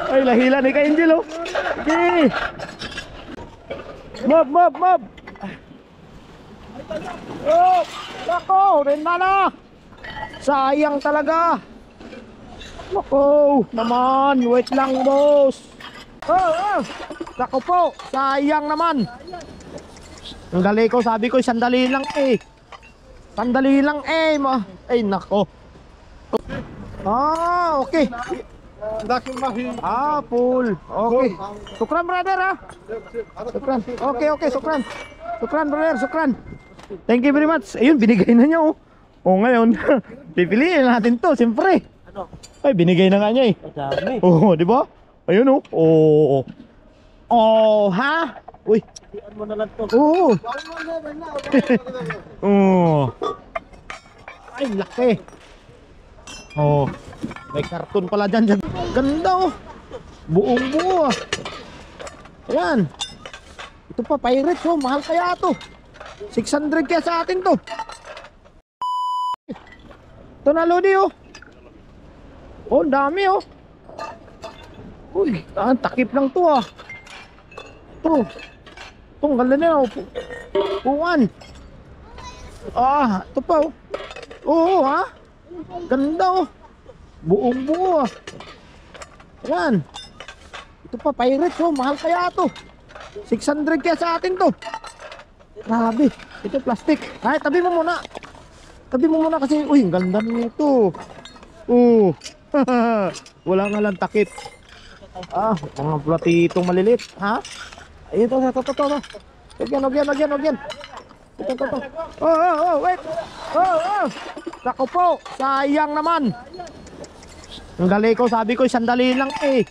Ay, lahila ni Ka-Angel, oh. Okay. Mob, mob, mob. Oh, nako, renda na. Sayang talaga. Nako, naman. Wait lang, boss. Oh. Nako po, sayang naman. Ang dali ko, sabi ko, sandali lang eh. Sandali lang eh. Ay, nako. Ah, okay. Ah, full. Okay. Sukran, brother, ha? Sukran. Okay, sukran. Sukran, brother, sukran. Thank you very much. Ayun, binigay na niya, oh. Oh, ngayon, pipiliin natin to, siyempre. Ay, binigay na nga niya, eh. Oh, di ba? Ayun, oh. Oh. Oh, ha? Uy. Mo na lang to. Oo. Oh. Ay, laki. Oh. May karton pala dyan. Ganda, oh. Buong buo, ah. Ayan. Ito pa, Pirates, oh. Mahal kaya to. 600 kaya sa atin to. Ito na, Lodi, oh. Oh, dami, oh. Uy, takip lang to, ah. Ito. Itong ganda na, oh. Puwan. Ah, ito pa, oh. Oo, ha. Ganda, oh. Buong buo, ah. Ayan. Ito pa, Pirates, oh. Mahal kaya to. 600 kaya sa atin to. Grabe. Ito plastic. Ay, tabi mo muna. Tabi mo muna kasi, uy, ang ganda nito. Oh. Wala nga lang takip. Ah, mga platitong malilit, ha? Ayun to. Lagyan. Ito. Oh, wait. Oh. Nako po, sayang naman. Ang dali ko, sabi ko, sandali lang eh.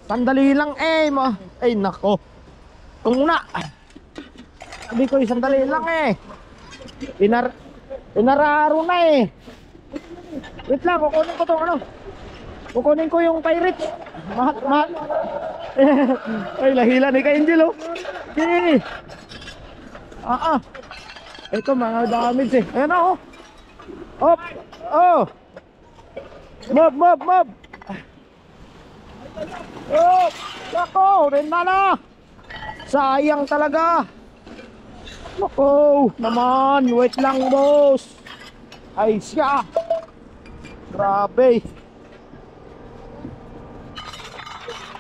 Sandali lang eh. Ay, nako. Ito muna. Sabi ko, sandali lang eh. Inararo na eh. Wait lang, kukunin ko itong ano. Kukunin ko yung Pirates. Mahal. Ay, lahila ni Ka-Angel, oh. Okay. Ito, mga damage eh. Ayan na, oh. Op. Oh. Mob. Oh. Nako, renda na. Sayang talaga. Nako, naman. Wait lang, boss. Ay, siya. Grabe.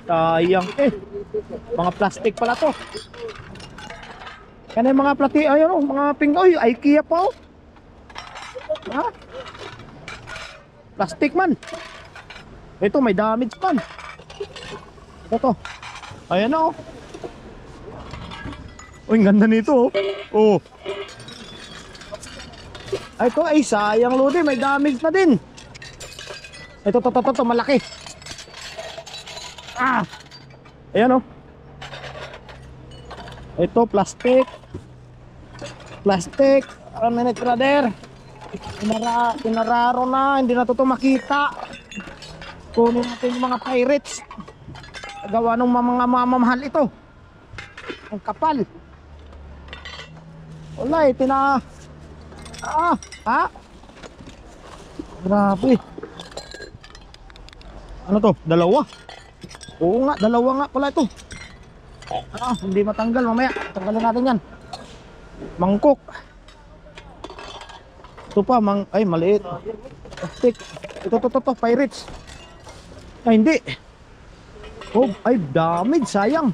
Sayang eh. Mga plastic pala to. Yan yung mga plastic. Ayun, oh, mga pingoy. IKEA pa, oh. Ha? Plastic man. Ito, may damage man. Ito. Ayan na, oh. Uy, ang ganda nito, oh. Oh. Ay, ito, ay, sayang, Lodi. May damage na din. Ito, malaki. Ah. Ayan, oh. Ito, plastic. One minute, brother. Pinararo na. Hindi na ito makita. Kunin natin yung mga Pirates. Gawa ng mga mamamahal ito. Ang kapal. Wala eh, ha? Grabe. Ano to? Dalawa? Oo nga, dalawa nga pala ito. Hindi matanggal mamaya. Tanggalin natin yan. Mangkok. Ito pa, ay maliit. Plastic. Ito, Pirates. Ay, hindi. Oh, ay damage, sayang.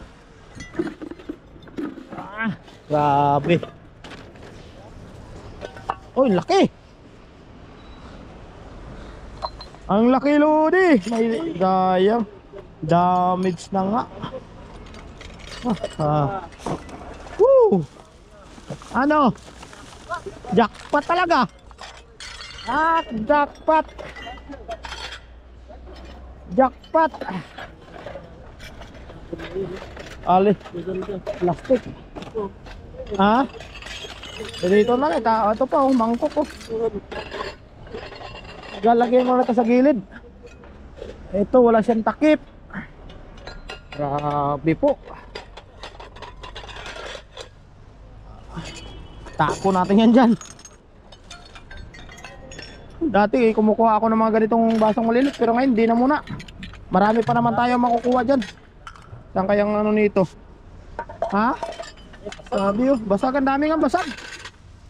Grabe. Oh, laki. Ang laki, Lodi. May sayang. Damage na nga. Woo! Ano? Jackpot talaga. Jackpot. Ali, plastic. Ha? Dito na kita. Ito pa, mangkok, oh. Lalagyan mo na ito sa gilid. Ito, wala siyang takip. Grabe po. Tapo natin yan dyan. Dati kumukuha ako ng mga ganitong basong malilit, pero ngayon hindi na muna. Marami pa naman tayo makukuha dyan. Saan kayang ano nito? Ha? Sabi oh, basag, ang dami nga basag.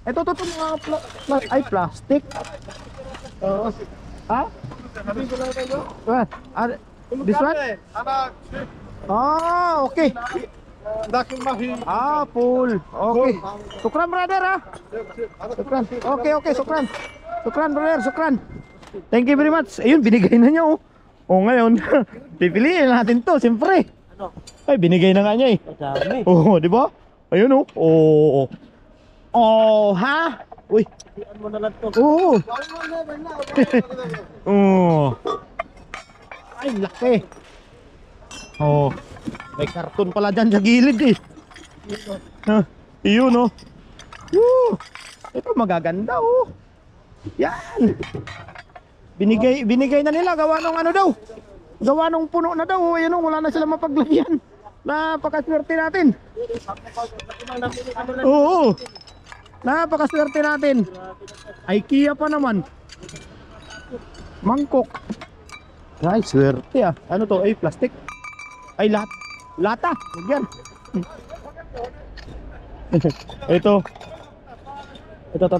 Ito mga ay plastic. Ha? What? This one? Ah, okay. Ah, full. Okay. Sukran brother ha. Sukran. Okay, sukran. Sukran brother, sukran. Thank you very much. Ayun, binigay na niya oh. Oh, ngayon, pipiliin natin to, siyempre. Ano? Ay, binigay na nga niya eh. Dami. Oh, di ba? Ayun oh. Oh. Oh, ha? Uy. Iyan mo na lang to. Oo. Oh. Ay, laki. Oh. May karton pala dyan sa gilid eh. Iyon oh. Woo. Ito magaganda oh. Yan. Binigay na nila, gawa nung ano daw. Gawa nung puno na daw. Ayan oh, wala na sila mapaglagyan. Napakaswerte natin. Oo. Napakaswerte natin. IKEA pa naman. Mangkok. Ay, swerte ah. Ano to? Ay, plastic. Ay, lata. Yan. Ito. Ito.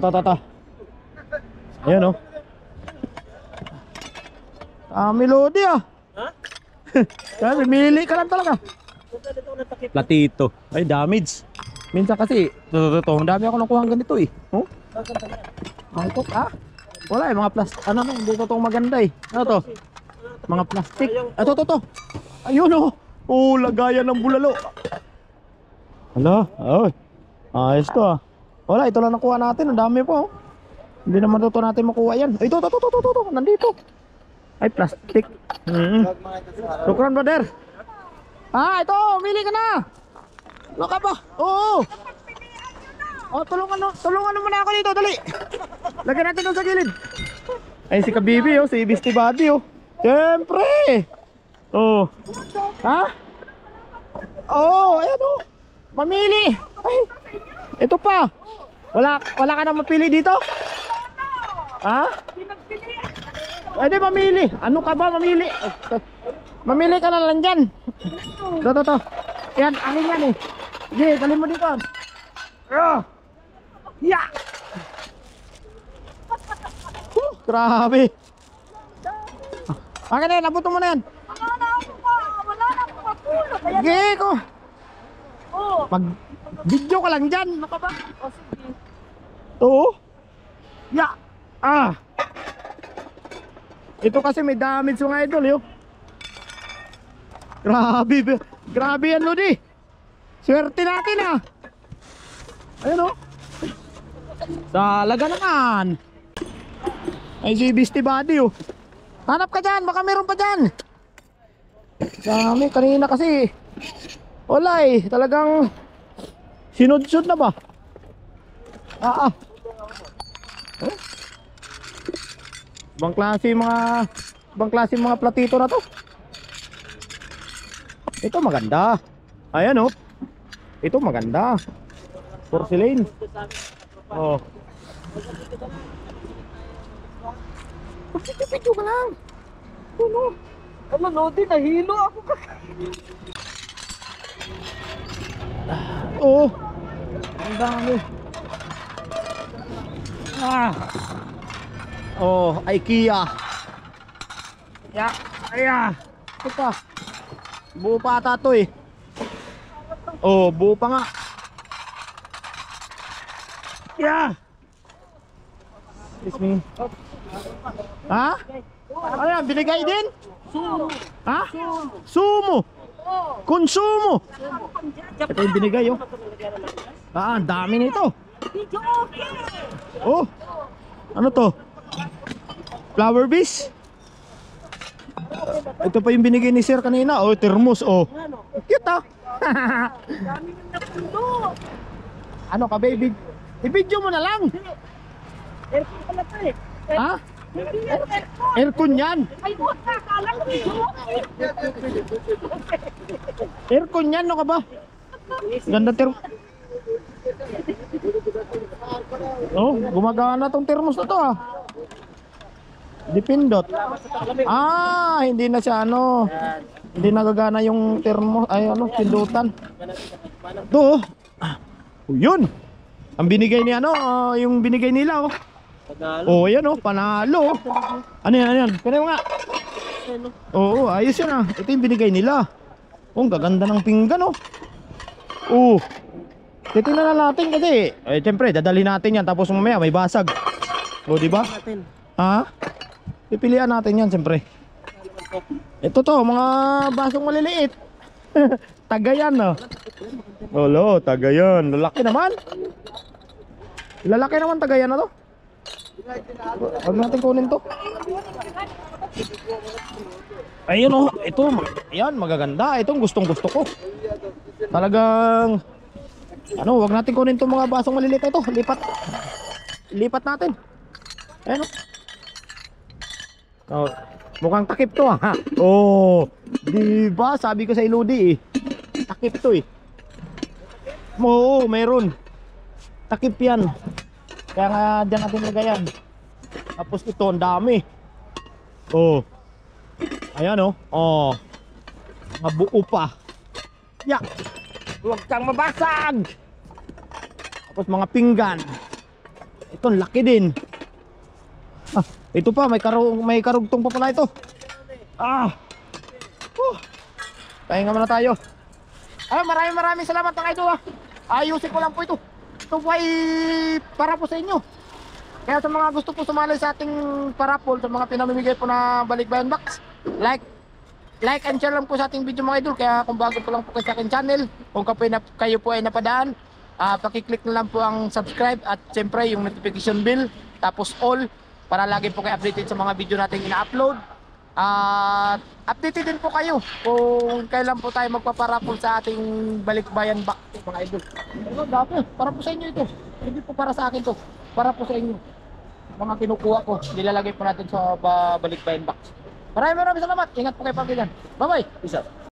Ayan oh. Melody ah. Ha? Sabi, mili ka lang talaga. Platito. Ay, damage. Minsan kasi, ito. Ang dami ako nakuha ganito eh. Oh? Mangkok ah. Wala eh, mga plastic. Ano no, hindi to maganda eh. Ano to? Mga plastic. Ito. Ayun oh. Oh, lagayan ng bulalo. Hala, ay. Ayos to ah. Wala, ito lang nakuha natin. Ang dami po. Hindi naman to natin makuha yan. Ito. Nandito. Ay, plastic. Sukran brother. Ah, ito, mili ka na. Laka ba? Oo. Oh, tulungan mo na ako dito, dali. Lagyan natin doon sa gilid. Ay, si Kabibi oh, si Beastie Buddy oh. Siyempre. Oh. Ha? Oh, ayan oh. Mamili. Ay. Ito pa. Wala ka na mapili dito? Ha? Pwede mamili. Ano ka ba mamili? Mamili ka na lang dyan. Ito. Yan, akin yan eh. Sige, dalhin mo dito. Ya! Grabe. Akin na yan, nabuto mo na yan. Wala na ako kapulo. Sige ko. Oo. Mag-video ka lang dyan. Ano ka ba? O sige. Oo. Ya! Ah! Ito kasi may damage mga idol yo. Grabe yan Lodi. Swerte natin ah. Ayun oh. Talaga naman. Ay si Beastie Buddy oh. Hanap ka dyan, baka meron pa dyan. Dami kanina kasi. Wala eh, talagang sinudsud na ba? Ah. Eh? Ibang klase mga platito na to. Ito maganda. Ayan oh. Ito maganda. Porcelain. Oh. Pagpipidyo ka lang. Ano? Ano, Lodi, nahilo ako ka. Oo. Ang dami. Ah. Oh, IKEA. Ya, aya. Ito pa. Buo pa ata to eh. Oh, buo pa nga. Ya. Excuse me. Ha? Ano yan? Binigay din? Ha? Sumo. Konsumo. Ito yung binigay oh. Ah, ang dami nito. Oh. Ano to? Flower vase. Ito pa yung binigay ni Sir kanina. Oh, thermos oh. Cute ah. Dami yung napundo. Ano ka baby? I-video mo na lang. Aircon pala to eh. Ha? Hindi yan aircon. Aircon yan. Ay, buwan ka. Kala ko video. Aircon yan, no ka ba? Ganda oh, gumagana tong thermos na to ah. Dipindot. Salamat sa takalamig. Hindi na siya ano. Yan. Hindi nagagana yung termo, ay ano, pindutan. Ito, yun. Ang binigay ni ano, yung binigay nila oh. Tagalog. Yan oh, panalo. Ano yan, ano yan? Kaya nga. Oo, ayos yun ah. Ito yung binigay nila. Ang gaganda ng pinggan oh. Titingnan na natin kasi. Siyempre, dadali natin yan tapos mamaya may basag. Di ba? Natin. Ha? Pipilian natin yan siyempre. Ito to, mga basong maliliit. Tagayan no. Tagayan. Lalaki naman. Lalaki naman tagayan na to. Huwag natin kunin to. Ayun oh, ito. Yan, magaganda. Itong gustong gusto ko. Talagang ano, huwag natin kunin itong mga basong maliliit ito. Lipat natin. Ayun oh. Mukhang takip to ha. Diba? Sabi ko sa Iludi eh. Takip to eh. Oo, meron. Takip yan. Kaya nga dyan natin lagayan. Tapos ito, ang dami. Ayan oh. Mga buo pa. Yak. Huwag kang mabasag. Tapos mga pinggan. Ito, ang laki din. Ito pa, may karugtong pa pala ito. Pahinga muna tayo. Maraming salamat mga idol. Ayusin ko lang po ito. Ito po ay para po sa inyo. Kaya sa mga gusto po sumali sa ating parapol, sa mga pinamimigay po na balikbayan box, like and share lang po sa ating video mga idol. Kaya kung bago po lang po kayo sa aking channel, kung kayo po ay napadaan, pakiclick na lang po ang subscribe at siyempre yung notification bell, tapos all, para lagi po kayo updated sa mga video natin ina-upload. At updated din po kayo kung kailan po tayo magpaparapol sa ating balikbayan box mga idol. Dati, para po sa inyo ito. Hindi po para sa akin to. Para po sa inyo. Mga kinukuha ko, nilalagay po natin sa balikbayan box. Maraming salamat. Ingat po kayo pagkilan. Bye bye. Peace out.